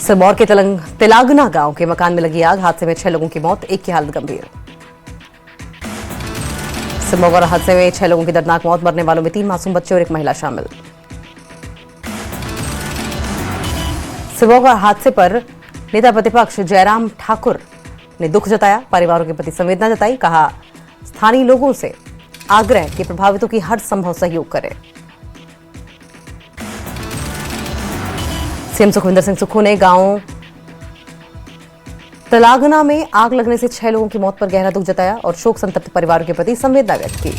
सिरमौर के तिलागना गांव के मकान में लगी आग, हादसे में 6 लोगों की मौत, एक की हालत गंभीर। सिरमौर हादसे में 6 लोगों की दर्दनाक मौत, मरने वालों में 3 मासूम बच्चे और एक महिला शामिल। सिरमौर हादसे पर नेता प्रतिपक्ष जयराम ठाकुर ने दुख जताया, परिवारों के प्रति संवेदना जताई। कहा, स्थानीय लोगों से आग्रह कि प्रभावितों की हर संभव सहयोग करें। सीएम सुखविंदर सिंह सुक्खू ने गांव तिलागना में आग लगने से 6 लोगों की मौत पर गहरा दुख जताया और शोक संतप्त परिवारों के प्रति संवेदना व्यक्त की।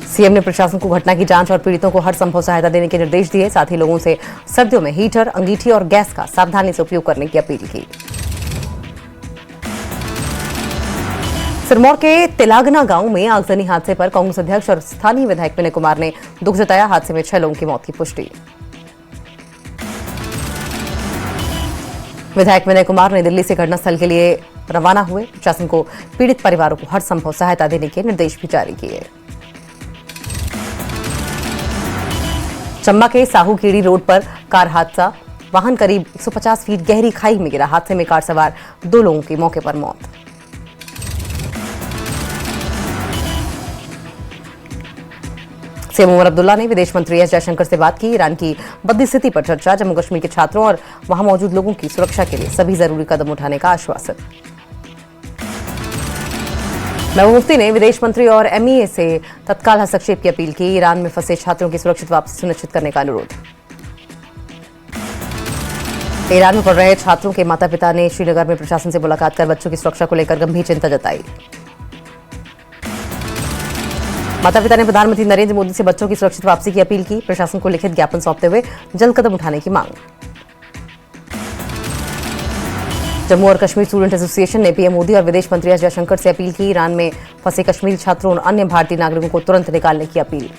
सीएम ने प्रशासन को घटना की जांच और पीड़ितों को हर संभव सहायता देने के निर्देश दिए। साथ ही लोगों से सर्दियों में हीटर, अंगीठी और गैस का सावधानी से उपयोग करने की अपील की। सिरमौर के तिलागना गांव में आगजनी हादसे पर कांग्रेस अध्यक्ष और स्थानीय विधायक विनय कुमार ने दुख जताया। हादसे में 6 लोगों की मौत की पुष्टि। विधायक विनय कुमार ने दिल्ली से घटनास्थल के लिए रवाना हुए। प्रशासन को पीड़ित परिवारों को हर संभव सहायता देने के निर्देश भी जारी किए। चंबा के साहूकीड़ी रोड पर कार हादसा, वाहन करीब 150 फीट गहरी खाई में गिरा। हादसे में कार सवार 2 लोगों की मौके पर मौत। सीएम उमर अब्दुल्ला ने विदेश मंत्री एस जयशंकर से बात की। ईरान की बदली स्थिति पर चर्चा, जम्मू कश्मीर के छात्रों और वहां मौजूद लोगों की सुरक्षा के लिए सभी जरूरी कदम उठाने का आश्वासन। महबूब मुफ्ती ने विदेश मंत्री और एमईए से तत्काल हस्तक्षेप की अपील की। ईरान में फंसे छात्रों की सुरक्षित वापसी सुनिश्चित करने का अनुरोध। ईरान में पढ़ रहे छात्रों के माता पिता ने श्रीनगर में प्रशासन से मुलाकात कर बच्चों की सुरक्षा को लेकर गंभीर चिंता जताई। माता पिता ने प्रधानमंत्री नरेंद्र मोदी से बच्चों की सुरक्षित वापसी की अपील की। प्रशासन को लिखित ज्ञापन सौंपते हुए जल्द कदम उठाने की मांग। जम्मू और कश्मीर स्टूडेंट एसोसिएशन ने पीएम मोदी और विदेश मंत्री एस जयशंकर से अपील की। ईरान में फंसे कश्मीरी छात्रों और अन्य भारतीय नागरिकों को तुरंत निकालने की अपील।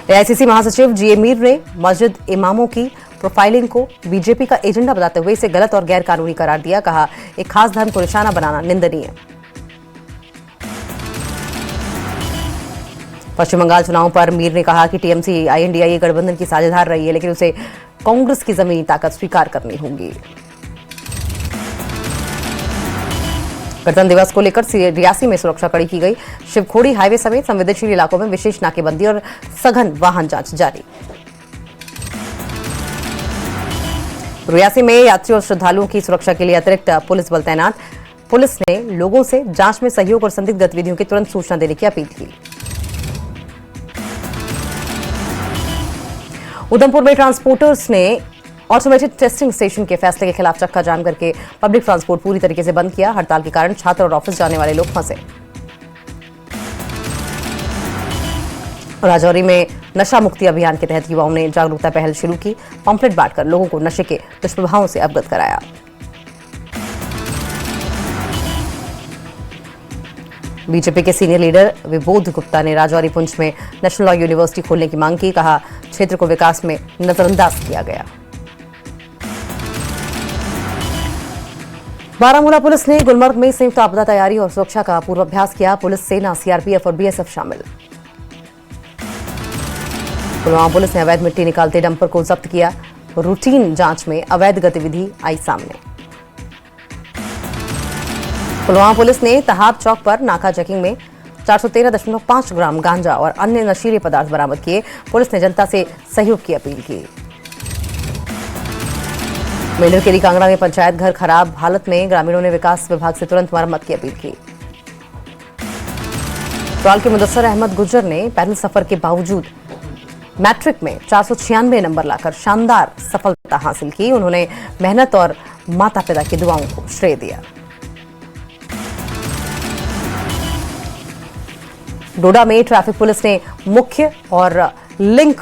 एआईसीसी महासचिव जीए मीर ने मस्जिद इमामों की प्रोफाइलिंग को बीजेपी का एजेंडा बताते हुए इसे गलत और गैर कानूनी करार दिया। कहा, एक खास धर्म को निशाना बनाना निंदनीय। पश्चिम बंगाल चुनाव पर मीर ने कहा कि टीएमसी आईएनडीआईए गठबंधन की साझेदार रही है, लेकिन उसे कांग्रेस की जमीनी ताकत स्वीकार करनी होगी। गणतंत्र दिवस को लेकर रियासी में सुरक्षा कड़ी की गई। शिवखोड़ी हाईवे समेत संवेदनशील इलाकों में विशेष नाकेबंदी और सघन वाहन जांच जारी। रियासी में यात्रियों और श्रद्धालुओं की सुरक्षा के लिए अतिरिक्त पुलिस बल तैनात। पुलिस ने लोगों से जांच में सहयोग और संदिग्ध गतिविधियों की तुरंत सूचना देने की अपील की। उधमपुर में ट्रांसपोर्टर्स ने ऑटोमेटेड टेस्टिंग स्टेशन के फैसले के खिलाफ चक्का जाम करके पब्लिक ट्रांसपोर्ट पूरी तरीके से बंद किया। हड़ताल के कारण छात्र और ऑफिस जाने वाले लोग फंसे। राजौरी में नशा मुक्ति अभियान के तहत युवाओं ने जागरूकता पहल शुरू की। पंपलेट बांटकर लोगों को नशे के दुष्प्रभावों से अवगत कराया। बीजेपी के सीनियर लीडर विबोध गुप्ता ने राजौरी पुंछ में नेशनल लॉ यूनिवर्सिटी खोलने की मांग की। कहा, क्षेत्र को विकास में नजरअंदाज किया गया। बारामूला पुलिस ने गुलमर्ग में संयुक्त आपदा तैयारी और सुरक्षा का पूर्वाभ्यास किया। पुलिस, सेना, सीआरपीएफ और बीएसएफ शामिल। पुलवामा पुलिस ने अवैध मिट्टी निकालते डंपर को जब्त किया। रूटीन जांच में अवैध गतिविधि आई सामने। पुलवामा पुलिस ने तहाब चौक पर नाका चेकिंग में 413.5 ग्राम गांजा और अन्य नशीले पदार्थ बरामद किए। पुलिस ने जनता से सहयोग की अपील की। मेंढरकेरी कांगड़ा में पंचायत घर खराब हालत में, ग्रामीणों ने विकास विभाग से तुरंत मरम्मत की अपील की। ट्राल के मुदस्सर अहमद गुज्जर ने पैदल सफर के बावजूद मैट्रिक में 496 नंबर लाकर शानदार सफलता हासिल की। उन्होंने मेहनत और माता पिता की दुआओं को श्रेय दिया। डोडा में ट्रैफिक पुलिस ने मुख्य और लिंक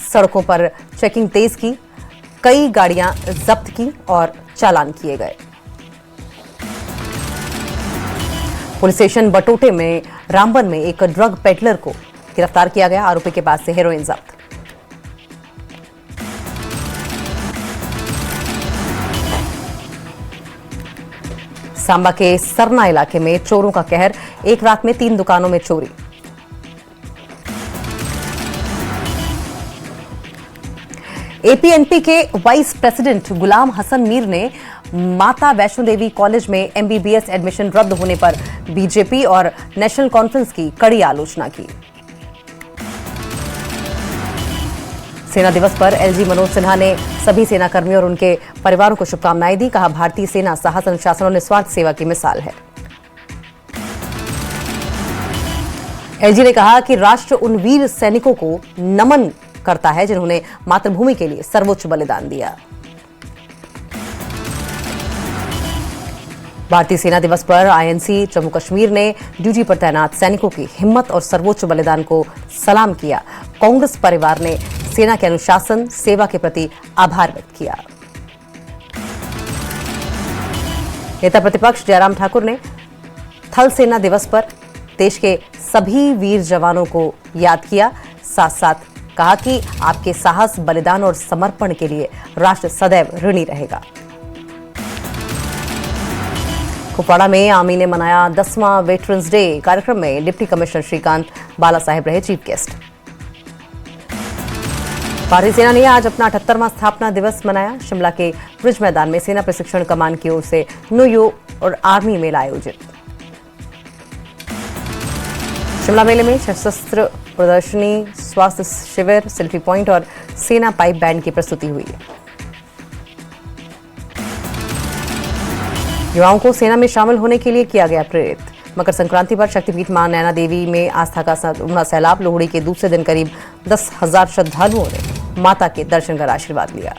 सड़कों पर चेकिंग तेज की। कई गाड़ियां जब्त की और चालान किए गए। पुलिस स्टेशन बटोटे में रामबन में एक ड्रग पेडलर को गिरफ्तार किया गया। आरोपी के पास से हेरोइन जब्त। सांबा के सरना इलाके में चोरों का कहर, एक रात में 3 दुकानों में चोरी। एपीएनपी के वाइस प्रेसिडेंट गुलाम हसन मीर ने माता वैष्णो देवी कॉलेज में एमबीबीएस एडमिशन रद्द होने पर बीजेपी और नेशनल कॉन्फ्रेंस की कड़ी आलोचना की। सेना दिवस पर एलजी मनोज सिन्हा ने सभी सेना कर्मियों और उनके परिवारों को शुभकामनाएं दी। कहा, भारतीय सेना साहस, अनुशासन और निस्वार्थ सेवा की मिसाल है। एलजी ने कहा कि राष्ट्र उन वीर सैनिकों को नमन करता है जिन्होंने मातृभूमि के लिए सर्वोच्च बलिदान दिया। भारतीय सेना दिवस पर आईएनसी जम्मू कश्मीर ने ड्यूटी पर तैनात सैनिकों की हिम्मत और सर्वोच्च बलिदान को सलाम किया। कांग्रेस परिवार ने सेना के अनुशासन, सेवा के प्रति आभार व्यक्त किया। नेता प्रतिपक्ष जयराम ठाकुर ने थल सेना दिवस पर देश के सभी वीर जवानों को याद किया। साथ साथ कहा कि आपके साहस, बलिदान और समर्पण के लिए राष्ट्र सदैव ऋणी रहेगा। कुपवाड़ा में आर्मी ने मनाया 10वां वेटरन्स डे। कार्यक्रम में डिप्टी कमिश्नर श्रीकांत बाला साहेब रहे चीफ गेस्ट। भारतीय सेना ने आज अपना 78वां स्थापना दिवस मनाया। शिमला के ब्रिज मैदान में सेना प्रशिक्षण कमान की ओर से नो यू और आर्मी मेला आयोजित। शिमला मेले में सशस्त्र प्रदर्शनी, स्वास्थ्य शिविर, सेल्फी पॉइंट और सेना पाइप बैंड की प्रस्तुति हुई। युवाओं को सेना में शामिल होने के लिए किया गया प्रेरित। मकर संक्रांति पर शक्तिपीठ मां नैना देवी में आस्था का सैलाब। लोहड़ी के दूसरे दिन करीब 10,000 श्रद्धालुओं ने माता के दर्शन कर आशीर्वाद लिया।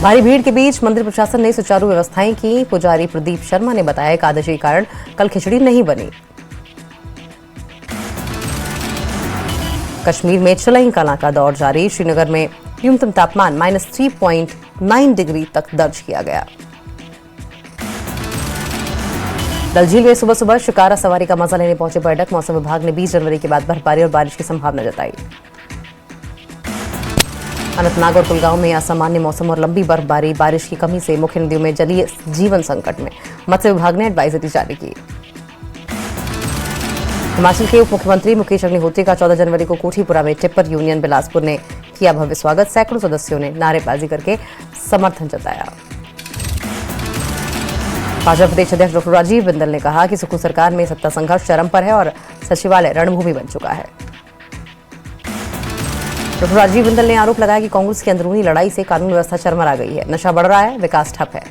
भारी भीड़ के बीच मंदिर प्रशासन ने सुचारू व्यवस्थाएं की। पुजारी प्रदीप शर्मा ने बताया, एकादशी के कारण कल खिचड़ी नहीं बनी। कश्मीर में चलई कला का दौर जारी। श्रीनगर में न्यूनतम तापमान -3.9 डिग्री तक दर्ज किया गया। डल झील में सुबह सुबह शिकारा सवारी का मजा लेने पहुंचे पर्यटक। मौसम विभाग ने 20 जनवरी के बाद बर्फबारी और बारिश की संभावना जताई। अनंतनाग और कुलगांव में असामान्य मौसम और लंबी बर्फबारी, बारिश की कमी से मुख्य नदियों में जलीय जीवन संकट में। मत्स्य विभाग ने एडवाइजरी जारी की। हिमाचल के उप मुख्यमंत्री मुकेश अग्निहोत्री का 14 जनवरी को कोठीपुरा में टिप्पर यूनियन बिलासपुर ने किया भव्य स्वागत। सैकड़ों सदस्यों ने नारेबाजी करके समर्थन जताया। भाजपा प्रदेश अध्यक्ष डॉक्टर राजीव बिंदल ने कहा कि सुक्खू सरकार में सत्ता संघर्ष चरम पर है और सचिवालय रणभूमि बन चुका है। डॉक्टर राजीव बिंदल ने आरोप लगाया कि कांग्रेस की अंदरूनी लड़ाई से कानून व्यवस्था चरमरा गई है। नशा बढ़ रहा है, विकास ठप है।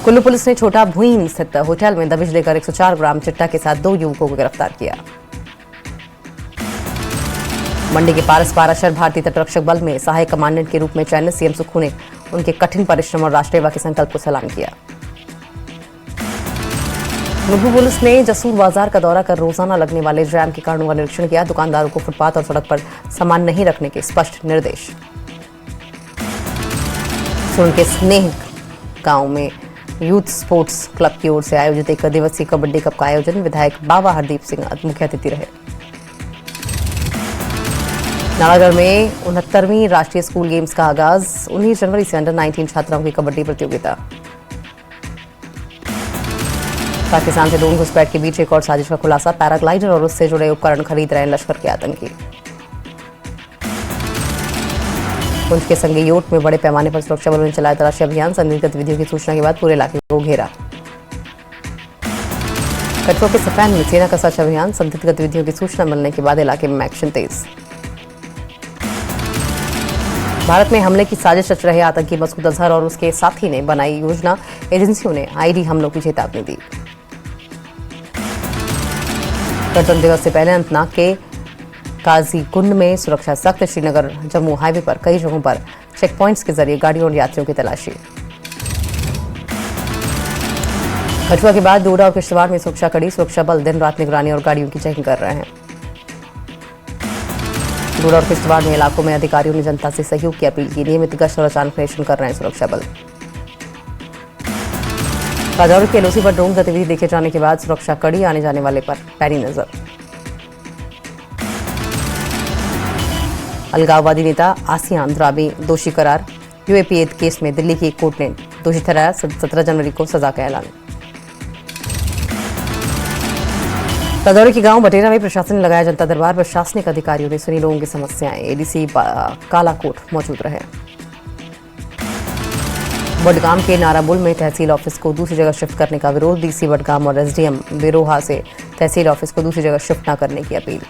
कुल्लू पुलिस ने छोटा भुईन स्थित होटल में दबिश देकर 104 ग्राम चिट्टा के साथ 2 युवकों को गिरफ्तार किया। मंडी के पारस पाराशर भारतीय तटरक्षक बल में सहायक कमांडेंट के रूप में चयनित। सीएम सुक्खू ने उनके कठिन परिश्रम और राष्ट्रीय सेवा के संकल्प को सलाम किया। नुब्बू पुलिस ने जसूर बाजार का दौरा कर रोजाना लगने वाले जैम के कारणों का निरीक्षण किया। दुकानदारों को फुटपाथ और सड़क पर सामान नहीं रखने के स्पष्ट निर्देश। सोलन के स्नेह गांव में यूथ स्पोर्ट्स क्लब की ओर से आयोजित 1 दिवसीय कबड्डी कप का आयोजन। विधायक बाबा हरदीप सिंह मुख्य अतिथि रहे। नालागढ़ में 69वीं राष्ट्रीय स्कूल गेम्स का आगाज। 19 जनवरी से अंडर 19 छात्राओं की कबड्डी प्रतियोगिता। पाकिस्तान से ड्रोन घुसपैठ के बीच एक और साजिश का खुलासा। पैराग्लाइडर और उससे जुड़े उपकरण खरीद रहे हैं लश्कर के आतंकी। पुंछ के संगेयोट में बड़े पैमाने पर सुरक्षा बलों ने चलाया तलाशी अभियान। संदिग्ध गतिविधियों की सूचना के बाद पूरे इलाके को घेरा। कटवा के सफैन में सेना का सर्च अभियान। संदिग्ध गतिविधियों की सूचना मिलने के बाद इलाके में एक्शन तेज। भारत में हमले की साजिश रच रहे आतंकी मसूद अजहर और उसके साथी ने बनाई योजना। एजेंसियों ने आईडी हमलों की चेतावनी दी। गणतंत्र दिवस से पहले अनंतनाग के काजीकुंड में सुरक्षा सख्त। श्रीनगर जम्मू हाईवे पर कई जगहों पर चेक पॉइंट्स के जरिए गाड़ियों और यात्रियों की तलाशी। कठुआ के बाद डोडा और किश्तवाड़ में सुरक्षा कड़ी। सुरक्षा बल दिन रात निगरानी और गाड़ियों की चेकिंग कर रहे हैं। डोडा और किश्तवाड़ में इलाकों में अधिकारियों ने जनता से सहयोग की अपील की। नियमित गश्त और अचानक निरीक्षण कर रहे हैं सुरक्षा बल। राजौरी के एलओसी पर ड्रोन गतिविधि देखे जाने के बाद सुरक्षा कड़ी। आने जाने वाले पर पैनी नजर। अलगाववादी नेता आसिया अंद्राबी दोषी करार। यूएपीए केस में दिल्ली की एक कोर्ट ने दोषी ठहराया। 17 जनवरी को सजा का ऐलान। राजौरी के गांव बटेरा में प्रशासन ने लगाया जनता दरबार। प्रशासनिक अधिकारियों ने सुनी लोगों की समस्याएं। एडीसी कालाकोट मौजूद रहे। बडगाम के नाराबुल में तहसील ऑफिस को दूसरी जगह शिफ्ट करने का विरोध। डीसी बडगाम और एसडीएम बिरोहा से तहसील ऑफिस को दूसरी जगह शिफ्ट न करने की अपील।